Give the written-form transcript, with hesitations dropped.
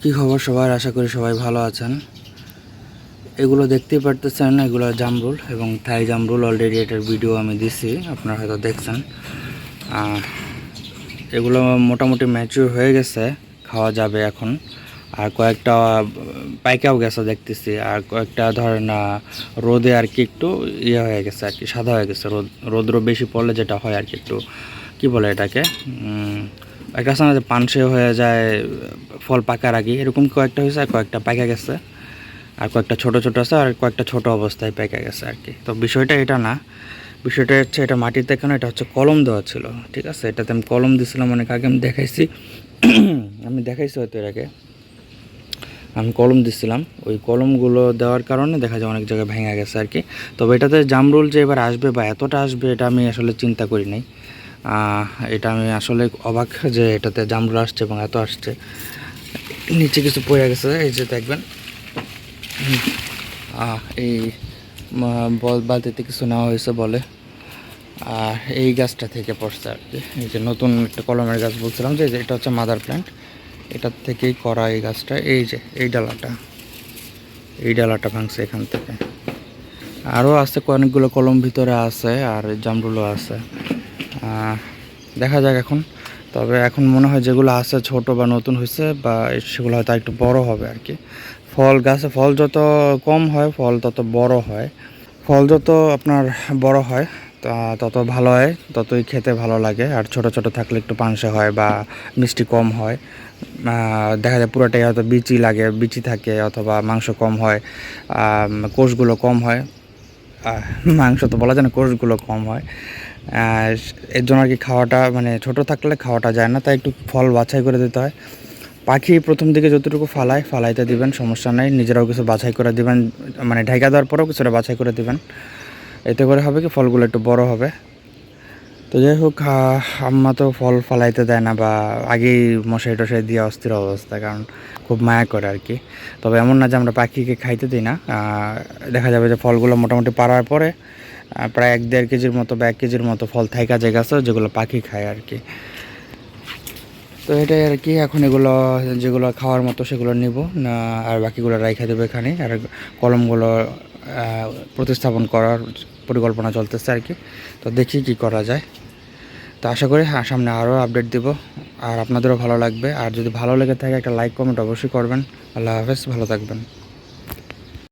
কি খবর সবার, আশা করি সবাই ভালো আছেন। এগুলো দেখতেই পারতেছেন, এগুলো জামরুল এবং থাই জামরুল। অলরেডি এটার ভিডিও আমি দিছি, আপনারা হয়তো দেখছেন। এগুলো মোটামুটি ম্যাচিউর হয়ে গেছে, খাওয়া যাবে এখন। আর কয়েকটা পাইকাও গেছে দেখতেছি, আর কয়েকটা ধরেন রোদে আর কি একটু ইয়ে হয়ে গেছে আর কি, সাদা হয়ে গেছে। রোদ্র বেশি পড়লে যেটা হয় আর কি, একটু কি বলে এটাকে, একটা আছে না যে পানসে হয়ে যায় ফল পাকার আগে, এরকম কয়েকটা হয়েছে। আর কয়েকটা পাকা গেছে, আর কয়েকটা ছোট ছোট আছে, আর কয়েকটা ছোট অবস্থায় পেকে গেছে আর কি। তো বিষয়টা এটা না, বিষয়টা হচ্ছে এটা মাটিতে কেন, এটা হচ্ছে কলম দেওয়া ছিল, ঠিক আছে। এটাতে আমি কলম দিয়েছিলাম অনেক আগে, আমি দেখাইছি আমি দেখাইছি হয়তো এর আগে। আমি কলম দিছিলাম, ওই কলমগুলো দেওয়ার কারণে দেখা যায় অনেক জায়গায় ভেঙে গেছে আর কি। তবে এটাতে জামরুল যে এবার আসবে বা এতটা আসবে, এটা আমি আসলে চিন্তা করি নাই। এটা আমি আসলে অবাক যে এটাতে জামরুল আসছে এবং এত আসছে। নিচে কিছু পড়ে গেছে, এই যে দেখবেন এই বালতিতে কিছু নেওয়া হয়েছে বলে। আর এই গাছটা থেকে পড়ছে আর কি, এই যে নতুন একটা কলমের গাছ বলছিলাম যে এটা হচ্ছে মাদার প্ল্যান্ট, এটার থেকেই করা এই গাছটা। এই যে এই ডালাটা ভাঙছে এখান থেকে। আরও আছে অনেকগুলো কলম ভিতরে আছে, আর জামরুলও আছে। দেখা যাক এখন। তবে এখন মনে হয় যেগুলো আছে ছোট বা নতুন হয়েছে বা সেগুলো হয়তো একটু বড় হবে আর কি। গাছে ফল যত কম হয়, ফল তত বড় হয়। ফল যত আপনার বড় হয় তত ভালো হয়, ততই খেতে ভালো লাগে। আর ছোট ছোট থাকলে একটু পানসে হয় বা মিষ্টি কম হয়। দেখা যায় পুরোটাই হয়তো বিচি থাকে, অথবা মাংস কম হয়, কোষগুলো কম হয়। মাংস তো বলা যায় না, কোষগুলো কম হয়। এর জন্য আর কি খাওয়াটা, মানে ছোট থাকলে খাওয়াটা যায় না, তাই একটু ফল বাছাই করে দিতে হয়। পাখি প্রথম দিকে যতটুকু ফালাইতে দিবেন, সমস্যা নেই। নিজেরাও কিছু বাছাই করে দিবেন, মানে ঢাকা দেওয়ার পরেও কিছুটা বাছাই করে দিবেন। এতে করে হবে কি, ফলগুলো একটু বড় হবে। তো যাই হোক, আম্মা তো ফল ফালাইতে দেয় না, বা আগেই মশাই টশাই দিয়ে অস্থির অবস্থা, কারণ খুব মায়া করে আর কি। তবে এমন না যে আমরা পাখিকে খাইতে দিই না। দেখা যাবে যে ফলগুলো মোটামুটি পাড়ার পরে প্রায় 1-1.5 কেজির মতো বা 1 কেজির মতো ফল থাইকা যায় গাছে, যেগুলো পাখি খায় আর কি। তো এটাই আর কি। এখন এগুলো যেগুলো খাওয়ার মতো সেগুলো নিব না, আর বাকিগুলো রাইখা দেবো এখানে। আর কলমগুলো প্রতিস্থাপন করার পরিকল্পনা চলতেছে আর কি। তো দেখি কি করা যায়। তো আশা করি সামনে আরও আপডেট দেব, আর আপনাদেরও ভালো লাগবে। আর যদি ভালো লেগে থাকে একটা লাইক কমেন্ট অবশ্যই করবেন। আল্লাহ হাফেজ, ভালো থাকবেন।